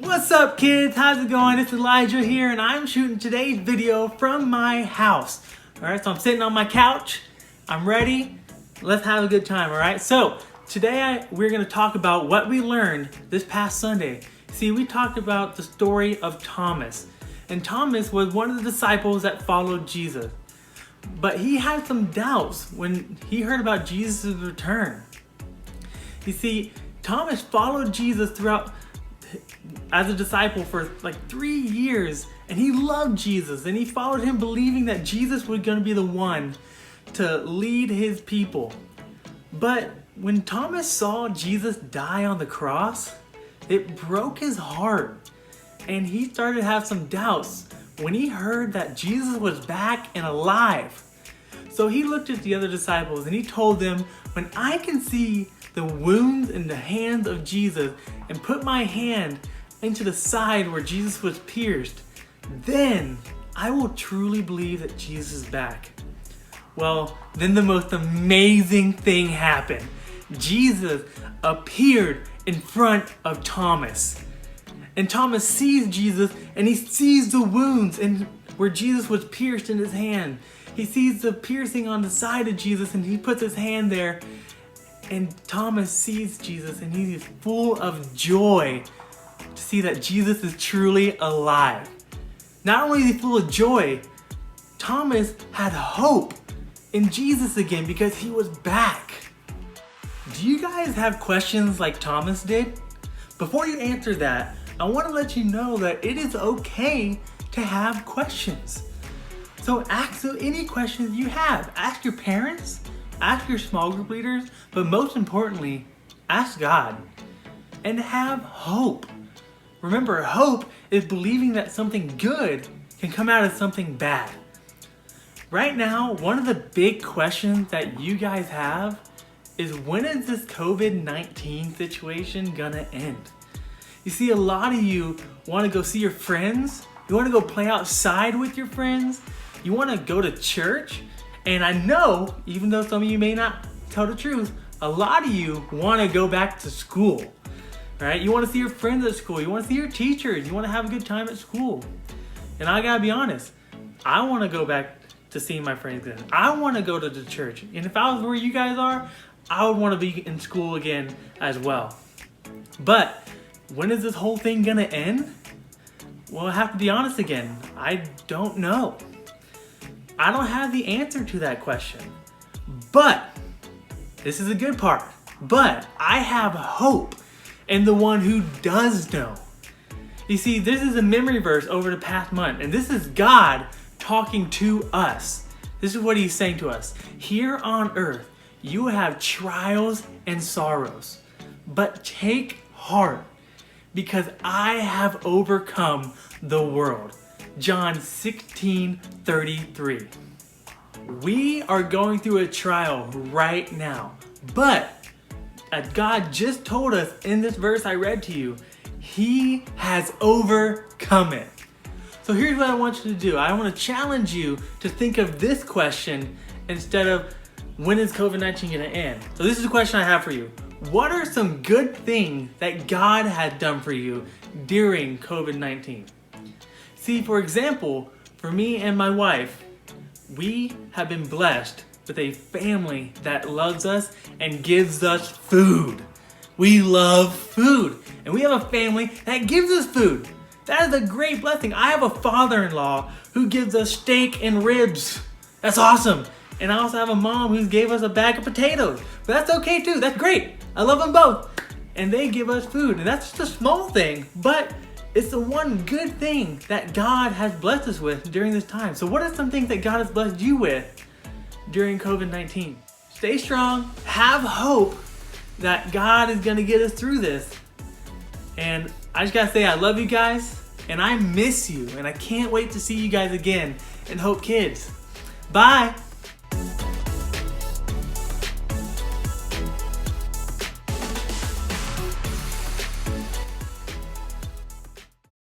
What's up, kids? How's it going? It's Elijah here, and I'm shooting today's video from my house. Alright, so I'm sitting on my couch. I'm ready. Let's have a good time, alright? So, today we're going to talk about what we learned this past Sunday. See, we talked about the story of Thomas. And Thomas was one of the disciples that followed Jesus. But he had some doubts when he heard about Jesus' return. You see, Thomas followed Jesus throughout as a disciple for like 3 years, and he loved Jesus, and he followed him believing that Jesus was going to be the one to lead his people. But when Thomas saw Jesus die on the cross, it broke his heart, and he started to have some doubts when he heard that Jesus was back and alive. So he looked at the other disciples and he told them, when I can see the wounds in the hands of Jesus and put my hand into the side where Jesus was pierced, then I will truly believe that Jesus is back. Well, then the most amazing thing happened. Jesus appeared in front of Thomas. And Thomas sees Jesus, and he sees the wounds and where Jesus was pierced in his hand. He sees the piercing on the side of Jesus, and he puts his hand there. And Thomas sees Jesus, and he is full of joy to see that Jesus is truly alive. Not only is he full of joy, Thomas had hope in Jesus again because he was back. Do you guys have questions like Thomas did? Before you answer that, I want to let you know that it is okay to have questions. So ask any questions you have. Ask your parents, ask your small group leaders, but most importantly, ask God. And have hope. Remember, hope is believing that something good can come out of something bad. Right now, one of the big questions that you guys have is, when is this COVID-19 situation gonna end? You see, a lot of you want to go see your friends. You want to go play outside with your friends. You want to go to church. And I know, even though some of you may not tell the truth, a lot of you want to go back to school. Right? You want to see your friends at school. You want to see your teachers. You want to have a good time at school. And I gotta be honest, I want to go back to seeing my friends again. I want to go to the church. And if I was where you guys are, I would want to be in school again as well. But when is this whole thing gonna end? Well, I have to be honest again. I don't know. I don't have the answer to that question. But, this is a good part, but I have hope in the one who does know. You see, this is a memory verse over the past month, and this is God talking to us. This is what he's saying to us. Here on earth, you have trials and sorrows, but take heart, because I have overcome the world. John 16:33. We are going through a trial right now, but as God just told us in this verse I read to you, he has overcome it. So here's what I want you to do. I want to challenge you to think of this question instead of, when is COVID-19 going to end? So this is the question I have for you. What are some good things that God has done for you during COVID-19? See, for example, for me and my wife, we have been blessed with a family that loves us and gives us food. We love food, and we have a family that gives us food. That is a great blessing. I have a father-in-law who gives us steak and ribs. That's awesome. And I also have a mom who gave us a bag of potatoes. But that's okay too. That's great. I love them both. And they give us food. And that's just a small thing, but it's the one good thing that God has blessed us with during this time. So what are some things that God has blessed you with during COVID-19? Stay strong. Have hope that God is going to get us through this. And I just got to say, I love you guys. And I miss you. And I can't wait to see you guys again in Hope Kids. Bye.